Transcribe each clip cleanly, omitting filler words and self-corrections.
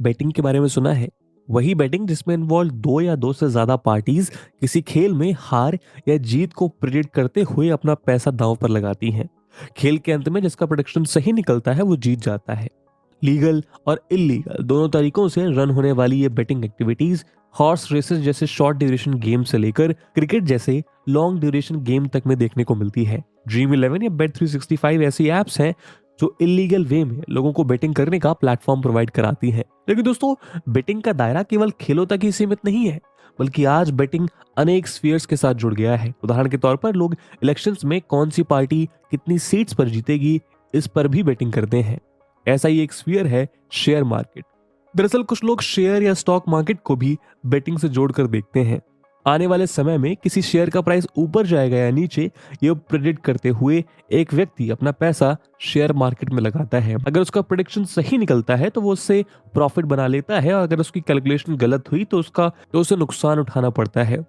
Betting के बारे में सुना है? वही बेटिंग जिसमें इन्वॉल्व दो या दो से ज्यादा पार्टीज किसी खेल में हार या जीत को प्रेडिक्ट करते हुए अपना पैसा दांव पर लगाती हैं। खेल के अंत में जिसका प्रेडिक्शन सही निकलता है वो जीत जाता है। लीगल और इलीगल दोनों तरीकों से रन होने वाली ये बेटिंग एक्टिविटीज हॉर्स रेसेस जैसे शॉर्ट ड्यूरेशन गेम से लेकर क्रिकेट जैसे लॉन्ग ड्यूरेशन गेम तक में देखने को मिलती है। ड्रीम 11 या बेट 365 ऐसी एप्स हैं जो इलीगल वे में लोगों को बेटिंग करने का प्लेटफॉर्म प्रोवाइड कराती हैं। लेकिन दोस्तों, बेटिंग का दायरा केवल खेलों तक ही सीमित नहीं है, बल्कि आज बेटिंग अनेक स्फीयर्स के साथ जुड़ गया है। उदाहरण के तौर पर लोग इलेक्शंस में कौन सी पार्टी कितनी सीट्स पर जीतेगी इस पर भी बेटिंग करते हैं। ऐसा ही एक स्फीयर है शेयर मार्केट। दरअसल कुछ लोग शेयर या स्टॉक मार्केट को भी बेटिंग से जोड़कर देखते हैं। आने वाले समय में किसी शेयर का प्राइस ऊपर जाएगा या नीचे, ये प्रेडिक्ट करते हुए एक व्यक्ति अपना पैसा शेयर मार्केट में लगाता है। अगर उसका प्रेडिक्शन सही निकलता है तो वो उससे प्रॉफिट बना लेता है, और अगर उसकी कैलकुलेशन गलत हुई तो उसे नुकसान उठाना पड़ता है।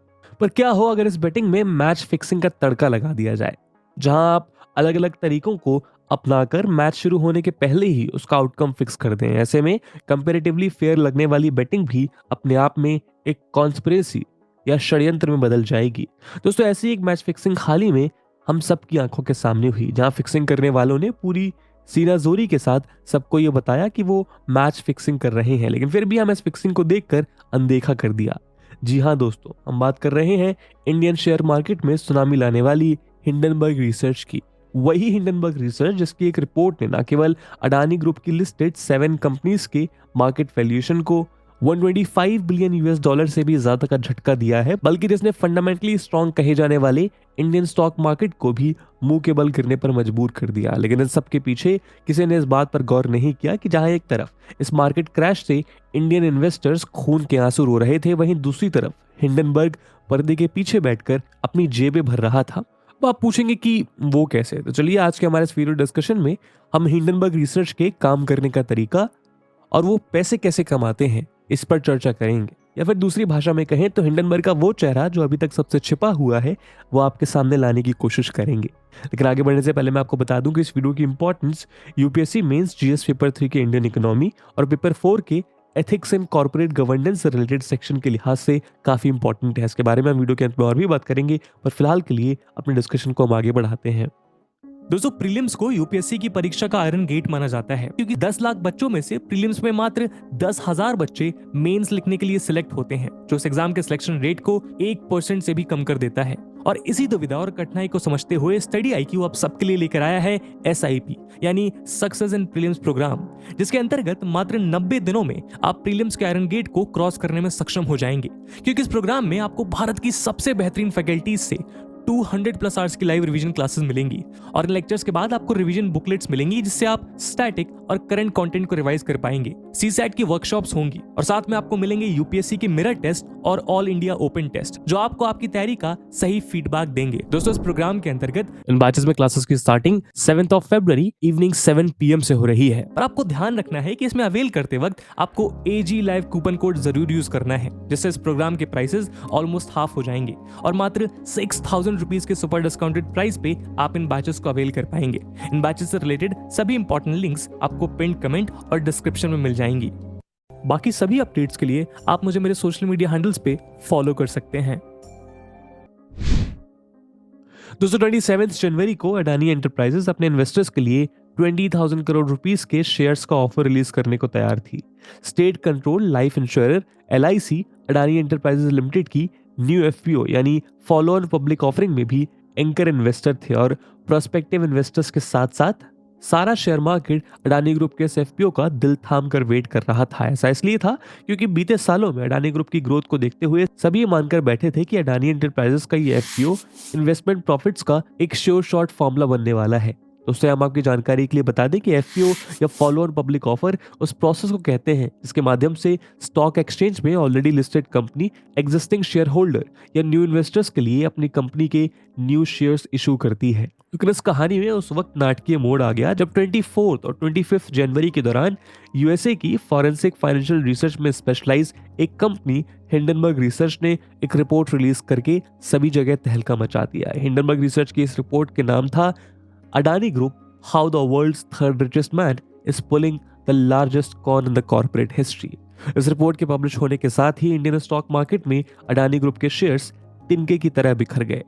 पर क्या हो अगर इस बेटिंग में मैच फिक्सिंग का तड़का लगा दिया जाए, जहां आप अलग अलग तरीकों को अपनाकर मैच शुरू होने के पहले ही उसका आउटकम फिक्स कर दें। ऐसे में कंपैरेटिवली फेयर लगने वाली बेटिंग भी अपने आप में एक कॉन्स्पिरेसी या षड्यंत्र में बदल जाएगी। दोस्तों, ऐसी एक मैच फिक्सिंग हाल ही में हम सबकी आंखों के सामने हुई, जहां फिक्सिंग करने वालों ने पूरी सीनाजोरी के साथ सबको ये बताया कि वो मैच फिक्सिंग कर रहे हैं, लेकिन फिर भी हम इस फिक्सिंग को देखकर अनदेखा कर दिया। जी हाँ दोस्तों, हम बात कर रहे हैं इंडियन शेयर मार्केट में सुनामी लाने वाली हिंडनबर्ग रिसर्च की। वही हिंडनबर्ग रिसर्च जिसकी एक रिपोर्ट ने न केवल अडानी ग्रुप की लिस्टेड 7 कंपनीज के मार्केट वैल्यूएशन को 125 बिलियन यूएस डॉलर से भी ज्यादा का झटका दिया है, बल्कि जिसने फंडामेंटली स्ट्रॉन्ग कहे जाने वाले इंडियन स्टॉक मार्केट को भी मुंह के बल गिरने पर मजबूर कर दिया। लेकिन इन सब के पीछे किसी ने इस बात पर गौर नहीं किया कि जहां एक तरफ इस मार्केट क्रैश से इंडियन इन्वेस्टर्स खून के आंसू रो रहे थे, वहीं दूसरी तरफ हिंडनबर्ग पर्दे के पीछे बैठकर अपनी जेबें भर रहा था। तो आप पूछेंगे कि वो कैसे? तो चलिए आज के हमारे इस वीडियो डिस्कशन में हम हिंडनबर्ग रिसर्च के काम करने का तरीका और वो पैसे कैसे कमाते हैं इस पर चर्चा करेंगे, या फिर दूसरी भाषा में कहें तो हिंडनबर्ग का वो चेहरा जो अभी तक सबसे छिपा हुआ है वो आपके सामने लाने की कोशिश करेंगे। लेकिन आगे बढ़ने से पहले मैं आपको बता दूं कि इस वीडियो की importance UPSC mains GS paper 3 के इंडियन इकोनॉमी और पेपर 4 के एथिक्स एंड कॉर्पोरेट गवर्नेंस से रिलेटेड सेक्शन के लिहाज से काफी इंपॉर्टेंट है। इसके बारे में हम वीडियो के अंत में और भी बात करेंगे, पर फिलहाल के लिए अपने डिस्कशन को हम आगे बढ़ाते हैं। दोस्तों, प्रीलिम्स को यूपीएससी की परीक्षा का आयरन गेट माना जाता है, क्योंकि 10 लाख बच्चों में से प्रीलिम्स में मात्र 10,000 बच्चे मेंस लिखने के लिए सिलेक्ट होते हैं, जो इस एग्जाम के सिलेक्शन रेट को 1% से भी कम कर देता है। और इसी दुविधा और कठिनाई को समझते हुए स्टडी आईक्यू आप सबके लिए लेकर आया है SIP यानी सक्सेस इन प्रीलिम्स प्रोग्राम, जिसके अंतर्गत मात्र 90 दिनों में आप प्रीलिम्स के आयरन गेट को क्रॉस करने में सक्षम हो जाएंगे। क्योंकि इस प्रोग्राम में आपको भारत की सबसे बेहतरीन फैकल्टीज से 200+ आवर्स की लाइव रिवीजन क्लासेस मिलेंगी, और इन लेक्चर्स के बाद आपको रिवीजन बुकलेट्स मिलेंगी जिससे आप स्टैटिक और करंट कंटेंट को रिवाइज कर पाएंगे। सीसैट की वर्कशॉप्स होंगी, और साथ में आपको मिलेंगे यूपीएससी के मिरर टेस्ट और ऑल इंडिया ओपन टेस्ट, जो आपको आपकी तैयारी का सही फीडबैक देंगे। दोस्तों, इस प्रोग्राम के अंतर्गत इन बैचेस में क्लासेस की स्टार्टिंग 7 फरवरी इवनिंग 7 PM से हो रही है। और आपको ध्यान रखना है कि इसमें अवेल करते वक्त आपको AG लाइव कूपन कोड जरूर यूज करना है, जिससे इस प्रोग्राम के प्राइसेस ऑलमोस्ट हाफ हो जाएंगे, और मात्र 6,000 रुपीज के सुपर डिस्काउंटेड प्राइस पे आप इन बैचेस को अवेल कर पाएंगे। इन बैचेस से रिलेटेड सभी इंपॉर्टेंट लिंक्स आपको पिन कमेंट और डिस्क्रिप्शन में मिल जाएंगी। बाकी सभी अपडेट्स के लिए आप मुझे मेरे सोशल मीडिया हैंडल्स पे फॉलो कर सकते हैं। दोस्तों, 27 जनवरी को अडानी एंटरप्राइजेस अपने इन्वेस्टर्स के लिए 20,000 करोड़ रुपीस के शेयर्स का ऑफर रिलीज करने को तैयार थी। State control life insurer LIC Adani enterprises limited की न्यू FPO यानी फॉलो ऑन पब्लिक ऑफरिंग में भी एंकर इन्वेस्टर थे, और प्रोस्पेक्टिव इन्वेस्टर्स के साथ साथ सारा शेयर मार्केट अडानी ग्रुप के इस FPO का दिल थाम कर वेट कर रहा था। ऐसा इसलिए था क्योंकि बीते सालों में अडानी ग्रुप की ग्रोथ को देखते हुए सभी मानकर बैठे थे कि अडानी एंटरप्राइजेस का ये FPO इन्वेस्टमेंट प्रॉफिट्स का एक श्योर शॉट फॉर्मूला बनने वाला है। दोस्तों, हम आपकी जानकारी के लिए बता दें कि FPO या फॉलो ऑन पब्लिक ऑफर उस प्रोसेस को कहते हैं जिसके माध्यम से स्टॉक एक्सचेंज में already listed company existing share holder या न्यू इन्वेस्टर्स के लिए अपनी कंपनी के न्यू शेयर्स इशू करती है। लेकिन इस कहानी में उस वक्त नाटकीय मोड़ आ गया जब 24 और 25 जनवरी के दौरान USA की फॉरेंसिक फाइनेंशियल रिसर्च में स्पेशलाइज एक कंपनी हिंडनबर्ग रिसर्च ने एक रिपोर्ट रिलीज करके सभी जगह तहलका मचा दिया। हिंडनबर्ग रिसर्च की इस रिपोर्ट के नाम था Adani group how the world's third richest man is pulling the largest con in the corporate history. इस रिपोर्ट के पब्लिश होने के साथ ही इंडियन स्टॉक मार्केट में अडानी ग्रुप के शेयर्स तिनके की तरह बिखर गए।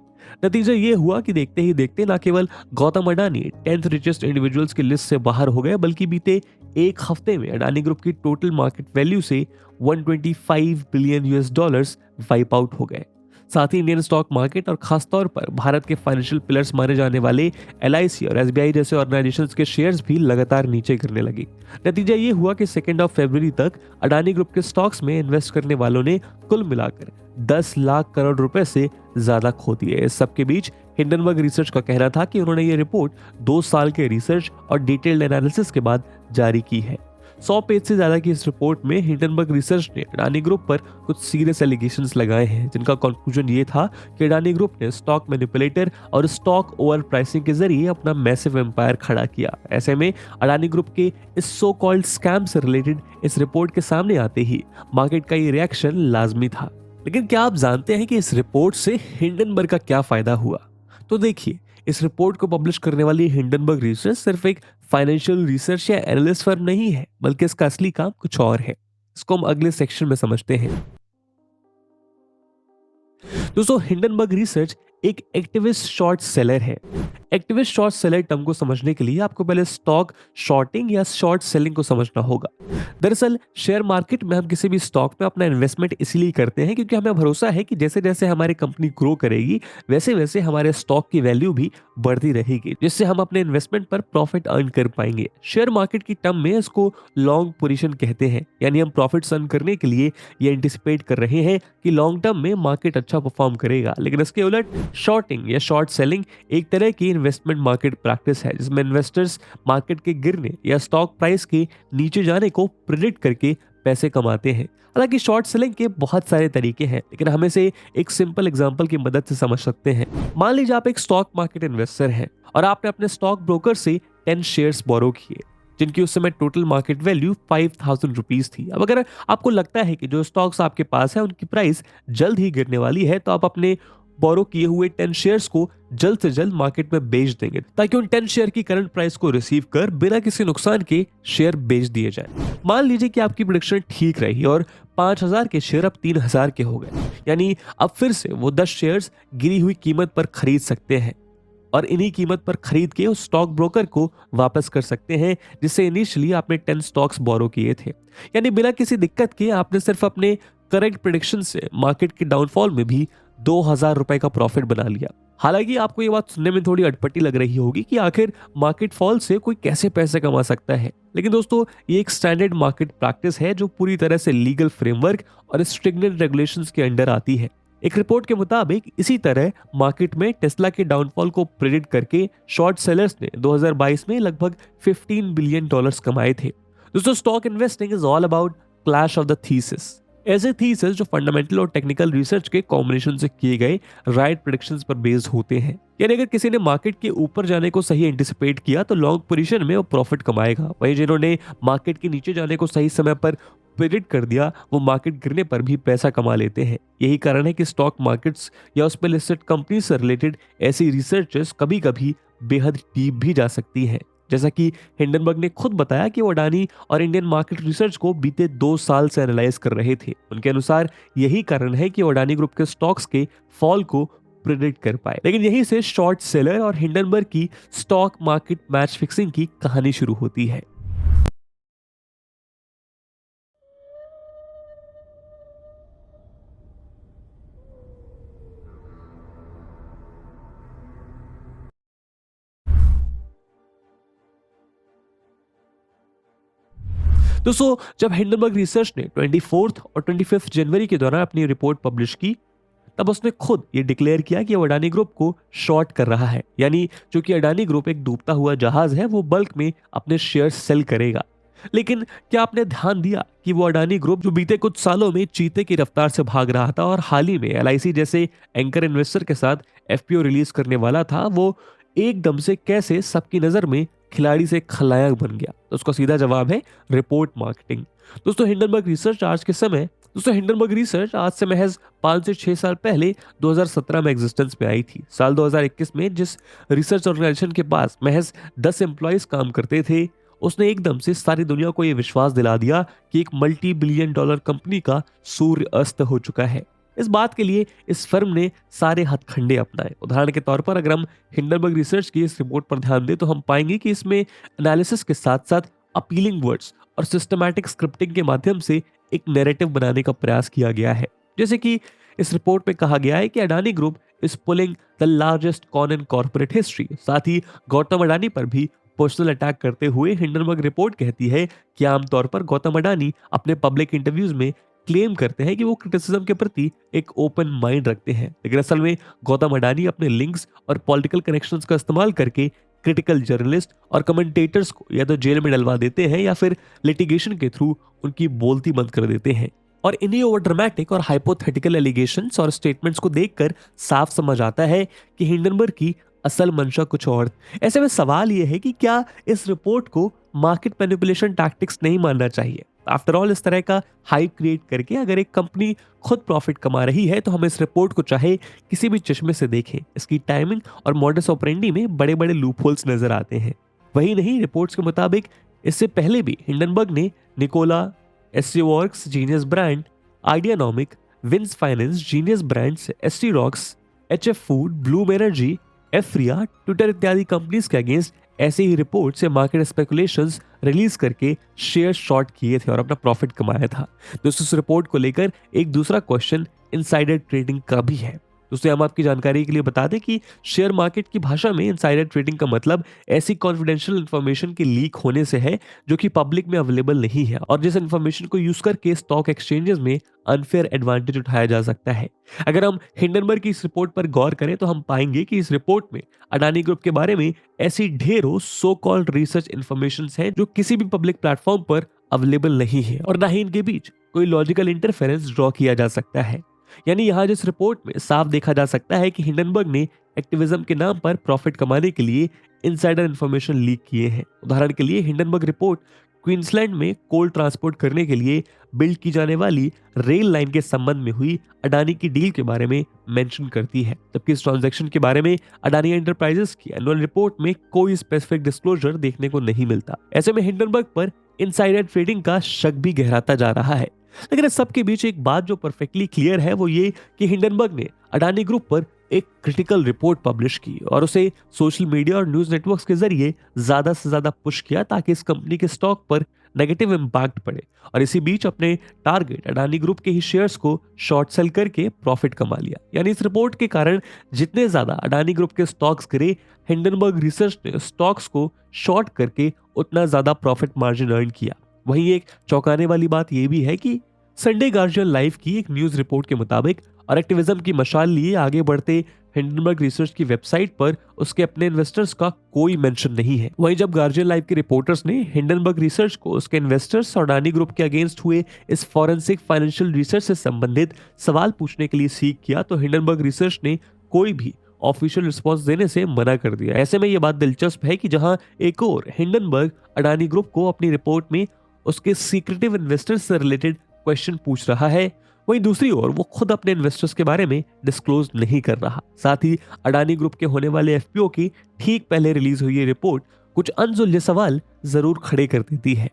नतीजा ये हुआ कि देखते ही देखते न केवल Gautam Adani 10th richest individuals की लिस्ट से बाहर हो गए, बल्कि बीते एक हफ्ते में अडानी ग्रुप की टोटल मार्केट वैल्यू से 125 billion US dollars wipe out हो गए। साथ ही इंडियन स्टॉक मार्केट और खासतौर पर भारत के फाइनेंशियल पिलर्स माने जाने वाले एलआईसी और एसबीआई जैसे ऑर्गेनाइजेशंस के शेयर्स भी लगातार नीचे गिरने लगे। नतीजा ये हुआ कि 2 फरवरी तक अडानी ग्रुप के स्टॉक्स में इन्वेस्ट करने वालों ने कुल मिलाकर 10 लाख करोड़ रुपए से ज्यादा खो दिए। इस सबके बीच हिंडनबर्ग रिसर्च का कहना था कि उन्होंने ये रिपोर्ट 2 साल के रिसर्च और डिटेल्ड एनालिसिस के बाद जारी की है। 100 पेज से ज्यादा की इस रिपोर्ट में हिंडनबर्ग रिसर्च ने अडानी ग्रुप पर कुछ सीरियस एलिगेशंस लगाए हैं, जिनका कंक्लूजन ये था कि अडानी ग्रुप ने स्टॉक मैनिपुलेटर और स्टॉक ओवर प्राइसिंग के जरिए अपना मैसिव एम्पायर खड़ा किया। ऐसे में अडानी ग्रुप के इस सो कॉल्ड स्कैम से रिलेटेड इस रिपोर्ट के सामने आते ही मार्केट का ये रिएक्शन लाजमी था। लेकिन क्या आप जानते हैं कि इस रिपोर्ट से हिंडनबर्ग का क्या फायदा हुआ? तो देखिए, इस रिपोर्ट को पब्लिश करने वाली हिंडनबर्ग रिसर्च सिर्फ एक फाइनेंशियल रिसर्च या एनालिस्ट फर्म नहीं है, बल्कि इसका असली काम कुछ और है। इसको हम अगले सेक्शन में समझते हैं। दोस्तों, हिंडनबर्ग रिसर्च एक एक्टिविस्ट शॉर्ट सेलर है। एक्टिविस्ट शॉर्ट सेलर टर्म को समझने के लिए आपको पहले स्टॉक शॉर्टिंग या शॉर्ट सेलिंग को समझना होगा। दरअसल शेयर मार्केट में हम किसी भी स्टॉक में अपना इन्वेस्टमेंट इसलिए करते हैं क्योंकि हमें भरोसा है कि जैसे जैसे हमारी कंपनी ग्रो करेगी वैसे वैसे हमारे स्टॉक की वैल्यू भी बढ़ती रहेगी, जिससे हम अपने इन्वेस्टमेंट पर प्रॉफिट अर्न कर पाएंगे। शेयर मार्केट की टर्म में इसको लॉन्ग पोजीशन कहते हैं, यानी हम प्रॉफिट अर्न करने के लिए ये एंटिसिपेट कर रहे हैं कि लॉन्ग टर्म में मार्केट अच्छा परफॉर्म करेगा। लेकिन इसके उलट शॉर्टिंग या शॉर्ट सेलिंग एक तरह की इन्वेस्टमेंट मार्केट प्रैक्टिस है, जिसमें इन्वेस्टर्स मार्केट के गिरने या स्टॉक प्राइस के नीचे जाने को प्रेडिक्ट करके पैसे कमाते हैं। हालांकि शॉर्ट सेलिंग के बहुत सारे तरीके हैं, लेकिन हम इसे एक सिंपल एग्जांपल की मदद से समझ सकते हैं। मान लीजिए आप एक स्टॉक मार्केट इन्वेस्टर हैं और आपने अपने स्टॉक ब्रोकर से 10 शेयर्स बोरो किए, जिनकी उस समय टोटल मार्केट वैल्यू 5000 रुपीज थी। अब अगर आपको लगता है कि जो स्टॉक्स आपके पास है उनकी प्राइस जल्द ही गिरने वाली है, तो आप अपने बोरो किए हुए 10 शेयर्स को जल्द से जल्द मार्केट में बेच देंगे, ताकि उन 10 शेयर की करंट प्राइस को रिसीव कर बिना किसी नुकसान के शेयर बेच दिए जाएं। मान लीजिए कि आपकी प्रेडिक्शन ठीक रही और 5000 के शेयर अब 3000 के हो गए, यानी अब फिर से वो 10 शेयर्स गिरी हुई कीमत पर खरीद सकते हैं और इन्हीं कीमत पर खरीद के उस स्टॉक ब्रोकर को वापस कर सकते हैं, जिससे इनिशियली आपने 10 स्टॉक्स बोरो किए थे। यानी बिना किसी दिक्कत के आपने सिर्फ अपने करेक्ट प्रेडिक्शन से मार्केट के डाउनफॉल में भी 2000 रुपए का प्रॉफिट बना लिया। हालांकि आपको ये बात सुनने में थोड़ी अटपटी लग रही होगी कि आखिर मार्केट फॉल से कोई कैसे पैसे कमा सकता है, लेकिन दोस्तों ये एक स्टैंडर्ड मार्केट प्रैक्टिस है जो पूरी तरह से लीगल फ्रेमवर्क और स्ट्रिक्टेड रेगुलेशंस के अंडर आती है। एक रिपोर्ट के मुताबिक इसी तरह मार्केट में टेस्ला के डाउनफॉल को प्रेडिक्ट करके शॉर्ट सेलर्स ने 2022 में लगभग 15 बिलियन डॉलर्स कमाए थे। दोस्तों, stock investing is all about clash of the thesis. ऐसे थीसिस जो फंडामेंटल और टेक्निकल रिसर्च के कॉम्बिनेशन से किए गए राइट प्रेडिक्शंस पर बेस्ड होते हैं। यानी अगर किसी ने मार्केट के ऊपर जाने को सही एंटिसिपेट किया तो लॉन्ग पोजीशन में वो प्रॉफिट कमाएगा, वहीं जिन्होंने मार्केट के नीचे जाने को सही समय पर प्रेडिक्ट कर दिया वो मार्केट गिरने पर भी पैसा कमा लेते हैं। यही कारण है कि स्टॉक मार्केट्स या उस पर लिस्टेड कंपनी से रिलेटेड ऐसी रिसर्चेस कभी कभी बेहद डीप भी जा सकती हैं। जैसा कि हिंडनबर्ग ने खुद बताया कि वो अडानी और इंडियन मार्केट रिसर्च को बीते 2 साल से एनालाइज कर रहे थे। उनके अनुसार यही कारण है कि वो अडानी ग्रुप के स्टॉक्स के फॉल को प्रेडिक्ट कर पाए। लेकिन यहीं से शॉर्ट सेलर और हिंडनबर्ग की स्टॉक मार्केट मैच फिक्सिंग की कहानी शुरू होती है। दोस्तों, जब हिंडनबर्ग रिसर्च ने 24 और 25 जनवरी के दौरान अपनी रिपोर्ट पब्लिश की, तब उसने खुद ये डिक्लेयर किया कि वो अडानी ग्रुप को शॉर्ट कर रहा है। यानी चूंकि अडानी ग्रुप एक डूबता हुआ जहाज है, वो बल्क में अपने शेयर सेल करेगा। लेकिन क्या आपने ध्यान दिया कि वो अडानी ग्रुप जो बीते कुछ सालों में चीते की रफ्तार से भाग रहा था और हाल ही में एलआईसी जैसे एंकर इन्वेस्टर के साथ एफपीओ रिलीज करने वाला था, वो एकदम से कैसे सबकी नजर में खिलाड़ी से खलनायक बन गया? तो उसका सीधा जवाब है रिपोर्ट मार्केटिंग। दोस्तों, हिंडनबर्ग रिसर्च आज से महज 5 से 6 साल पहले 2017 में एग्जिस्टेंस में आई थी। साल 2021 में जिस रिसर्च ऑर्गेनाइजेशन के पास महज 10 एम्प्लॉयज काम करते थे, उसने एकदम से सारी दुनिया को यह विश्वास दिला दिया कि एक मल्टी बिलियन डॉलर कंपनी का सूर्य अस्त हो चुका है। इस बात के लिए इस फर्म ने सारे हथकंडे अपनाए। उदाहरण के तौर पर अगर हम हिंडनबर्ग रिसर्च की इस रिपोर्ट पर ध्यान दें तो हम पाएंगे कि इसमें एनालिसिस के साथ साथ अपीलिंग वर्ड्स और सिस्टमैटिक स्क्रिप्टिंग के माध्यम से एक नैरेटिव बनाने का प्रयास किया गया है। जैसे कि इस रिपोर्ट में कहा गया है कि Adani group is pulling the largest con in corporate history. साथ ही गौतम अडानी पर भी पर्सनल अटैक करते हुए हिंडनबर्ग रिपोर्ट कहती है कि आमतौर पर गौतम अडानी अपने पब्लिक इंटरव्यूज में क्लेम करते हैं कि वो क्रिटिसिज्म के प्रति एक ओपन माइंड रखते हैं, लेकिन असल में गौतम अडानी अपने लिंक्स और पॉलिटिकल कनेक्शंस का इस्तेमाल करके क्रिटिकल जर्नलिस्ट और कमेंटेटर्स को या तो जेल में डलवा देते हैं या फिर लिटिगेशन के थ्रू उनकी बोलती बंद कर देते हैं। और इन्हीं ओवर ड्रामेटिक और हाइपोथेटिकल एलिगेशंस और स्टेटमेंट्स को देखकर साफ समझ आता है कि हिंडनबर्ग की असल मंशा कुछ और। ऐसे में सवाल यह है कि क्या इस रिपोर्ट को मार्केट मैनिपुलेशन टैक्टिक्स नहीं मानना चाहिए? आफ्टर ऑल, इस तरह का हाइप क्रिएट करके अगर एक कंपनी खुद प्रॉफिट कमा रही है तो हम इस रिपोर्ट को चाहे किसी भी चश्मे से देखें, इसकी टाइमिंग और मॉडस ऑपरेंडी में बड़े बड़े लूपहोल्स नजर आते हैं। वही नहीं, रिपोर्ट्स के मुताबिक इससे पहले भी हिंडनबर्ग ने Nikola, SCWorx, Genius Brand, Ideanomics, Wins Finance, Genius Brands, ST Rocks, HF Food, Bloom Energy, Aphria, Twitter इत्यादि कंपनीज के अगेंस्ट ऐसे ही रिपोर्ट से मार्केट स्पेकुलेशंस रिलीज करके शेयर शॉर्ट किए थे और अपना प्रॉफिट कमाया था। दोस्तों, इस रिपोर्ट को लेकर एक दूसरा क्वेश्चन इनसाइडर ट्रेडिंग का भी है। दोस्तों, हम आपकी जानकारी के लिए बता दें कि शेयर मार्केट की भाषा में इनसाइडर ट्रेडिंग का मतलब ऐसी कॉन्फिडेंशियल इंफॉर्मेशन के लीक होने से है जो कि पब्लिक में अवेलेबल नहीं है और जिस इंफॉर्मेशन को यूज करके स्टॉक एक्सचेंजेस में अनफेयर एडवांटेज उठाया जा सकता है। अगर हम हिंडनबर्ग की इस रिपोर्ट पर गौर करें तो हम पाएंगे कि इस रिपोर्ट में अडानी ग्रुप के बारे में ऐसी ढेरों सो कॉल्ड रिसर्च इंफॉर्मेशन है जो किसी भी पब्लिक प्लेटफॉर्म पर अवेलेबल नहीं है और ना ही इनके बीच कोई लॉजिकल इंटरफेरेंस ड्रॉ किया जा सकता है। यानी यहाँ जिस रिपोर्ट में साफ देखा जा सकता है कि हिंडनबर्ग ने एक्टिविज्म के नाम पर प्रॉफिट कमाने के लिए इनसाइडर इंफॉर्मेशन लीक किए हैं। उदाहरण के लिए हिंडनबर्ग रिपोर्ट क्वींसलैंड में कोल ट्रांसपोर्ट करने के लिए बिल्ड की जाने वाली रेल लाइन के संबंध में हुई अडानी की डील के बारे में मेंशन करती है, जबकि इस ट्रांजैक्शन के बारे में अडानी एंटरप्राइजेस की एनुअल रिपोर्ट में कोई स्पेसिफिक डिस्क्लोजर देखने को नहीं मिलता। ऐसे में हिंडनबर्ग पर इनसाइडर ट्रेडिंग का शक भी गहराता जा रहा है। लेकिन इस सबके बीच एक बात जो परफेक्टली क्लियर है वो ये कि हिंडनबर्ग ने अडानी ग्रुप पर एक क्रिटिकल रिपोर्ट पब्लिश की और उसे सोशल मीडिया और न्यूज नेटवर्क्स के जरिए ज्यादा से ज्यादा पुश किया ताकि इस कंपनी के स्टॉक पर नेगेटिव इंपैक्ट पड़े और इसी बीच अपने टारगेट अडानी ग्रुप के ही शेयर्स को शॉर्ट सेल करके प्रॉफिट कमा लिया। यानी इस रिपोर्ट के कारण जितने ज्यादा अडानी ग्रुप के स्टॉक्स गिरे, हिंडनबर्ग रिसर्च ने स्टॉक्स को शॉर्ट करके उतना ज्यादा प्रॉफिट मार्जिन अर्न किया। वहीं एक चौंकाने वाली बात यह भी है कि संडे गार्जियन लाइव की एक न्यूज रिपोर्ट के मुताबिक और एक्टिविज्म की मशाल लिए आगे बढ़ते हिंडनबर्ग रिसर्च की वेबसाइट पर उसके अपने इन्वेस्टर्स का कोई मेंशन नहीं है। वहीं जब गार्जियन लाइव के रिपोर्टर्स ने हिंडनबर्ग रिसर्च को उसके इन्वेस्टर्स और अडानी ग्रुप के अगेंस्ट हुए इस फॉरेंसिक फाइनेंशियल रिसर्च से संबंधित सवाल पूछने के लिए सीख किया तो हिंडनबर्ग रिसर्च ने कोई भी ऑफिशियल रिस्पांस देने से मना कर दिया। ऐसे में यह बात दिलचस्प है कि जहां एक और हिंडनबर्ग अडानी ग्रुप को अपनी रिपोर्ट में उसके सीक्रेटिव इन्वेस्टर्स से रिलेटेड क्वेश्चन पूछ रहा है, वहीं दूसरी ओर वो खुद अपने इन्वेस्टर्स के बारे में डिस्क्लोज नहीं कर रहा। साथ ही अडानी ग्रुप के होने वाले एफपीओ की ठीक पहले रिलीज हुई ये रिपोर्ट कुछ अनसुलझे सवाल जरूर खड़े कर देती है।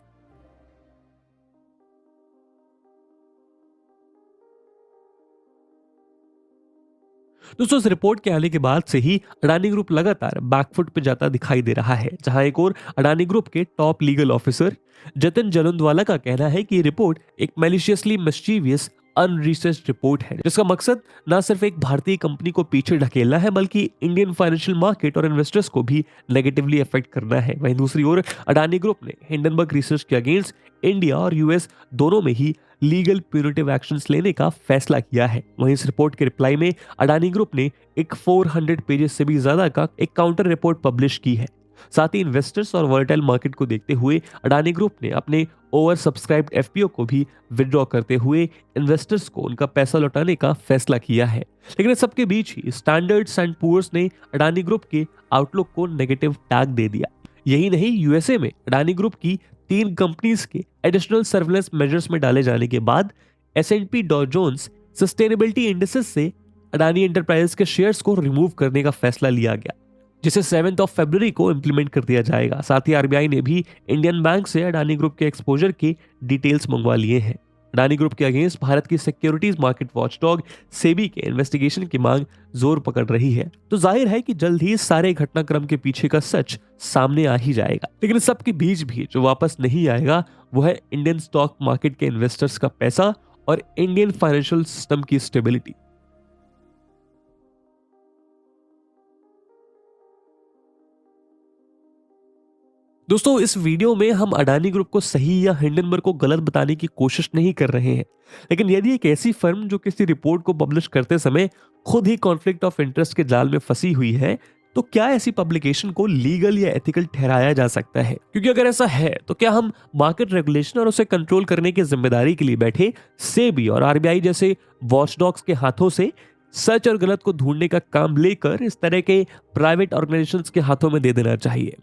दोस्तों, इस रिपोर्ट के आने के बाद से ही अडानी ग्रुप लगातार बैकफुट पे जाता दिखाई दे रहा है, जहां एक और अडानी ग्रुप के टॉप लीगल ऑफिसर जतिन जलुंधवाला का कहना है कि ये रिपोर्ट एक मैलिशियसली मिस्चीवियस अनरिसर्च्ड रिपोर्ट है जिसका मकसद न सिर्फ एक भारतीय कंपनी को पीछे ढकेलना है बल्कि इंडियन फाइनेंशियल मार्केट और इन्वेस्टर्स को भी नेगेटिवली अफेक्ट करना है। वहीं दूसरी ओर अडानी ग्रुप ने हिंडनबर्ग रिसर्च के अगेंस्ट इंडिया और यूएस दोनों में ही लीगल प्यूनिटिव एक्शंस लेने का फैसला किया है। वहीं इस रिपोर्ट के रिप्लाई में अडानी ग्रुप ने एक 400 पेजेस से भी ज्यादा का एक काउंटर रिपोर्ट पब्लिश की है। साथ ही इन्वेस्टर्स और वॉलेटाइल मार्केट को देखते हुए अडानी ग्रुप ने अपने ओवर सब्सक्राइब्ड एफपीओ को भी विड्रॉ करते हुए इन्वेस्टर्स को उनका पैसा लौटाने का फैसला किया है। लेकिन सबके बीच ही स्टैंडर्ड्स एंड पुअर्स ने अडानी ग्रुप के आउटलुक को नेगेटिव टैग दे दिया। यही नहीं, यूएसए में अडानी ग्रुप की 3 कंपनीज के एडिशनल सर्विलेंस मेजर्स में डाले जाने के बाद S&P डॉ जोन्स सस्टेनेबिलिटी इंडेक्सेस से अडानी एंटरप्राइजेस के शेयर्स को रिमूव करने का फैसला लिया गया। जिसे 7 फरवरी को इम्प्लीमेंट कर दिया जाएगा। साथ ही आरबीआई ने भी इंडियन बैंक से अडानी ग्रुप के एक्सपोजर के डिटेल्स मंगवा लिए हैं। अडानी ग्रुप के अगेंस्ट भारत की सिक्योरिटीज मार्केट वॉचडॉग सेबी के इन्वेस्टिगेशन की मांग जोर पकड़ रही है। तो जाहिर है कि जल्द ही सारे घटनाक्रम के पीछे का सच सामने आ ही जाएगा। लेकिन इस सब के बीच भी जो वापस नहीं आएगा वो है इंडियन स्टॉक मार्केट के इन्वेस्टर्स का पैसा और इंडियन फाइनेंशियल सिस्टम की स्टेबिलिटी। दोस्तों, इस वीडियो में हम अडानी ग्रुप को सही या हिंडनबर्ग को गलत बताने की कोशिश नहीं कर रहे हैं। लेकिन यदि एक ऐसी फर्म जो किसी रिपोर्ट को पब्लिश करते समय खुद ही कॉन्फ्लिक्ट ऑफ इंटरेस्ट के जाल में फंसी हुई है, तो क्या ऐसी पब्लिकेशन को लीगल या एथिकल ठहराया जा सकता है? क्योंकि अगर ऐसा है तो क्या हम मार्केट रेगुलेशन और उसे कंट्रोल करने की जिम्मेदारी के लिए बैठे सेबी और आरबीआई जैसे वॉचडॉग्स के हाथों से सच और गलत को ढूंढने का काम लेकर इस तरह के प्राइवेट ऑर्गेनाइजेशंस के हाथों में दे देना चाहिए?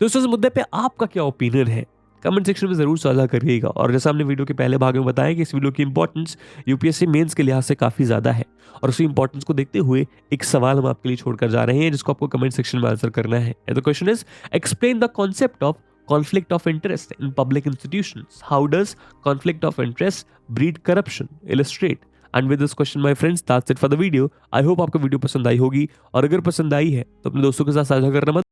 दोस्तों, इस मुद्दे पे आपका क्या ओपिनियन है? कमेंट सेक्शन में जरूर साझा करिएगा। और जैसा हमने वीडियो के पहले भाग में बताया कि इस वीडियो की इंपॉर्टेंस यूपीएससी मेंस के लिहाज से काफी ज्यादा है, और उसी इंपॉर्टेंस को देखते हुए एक सवाल हम आपके लिए छोड़कर जा रहे हैं जिसको आपको कमेंट सेक्शन में आंसर करना है। The question is, explain the concept of conflict of interest in public institutions. How does conflict of interest breed corruption? Illustrate. And with this question, my friends, that's it for the video. I hope आपको video पसंद आई होगी, और अगर पसंद आई है तो अपने दोस्तों के साथ साझा करना मत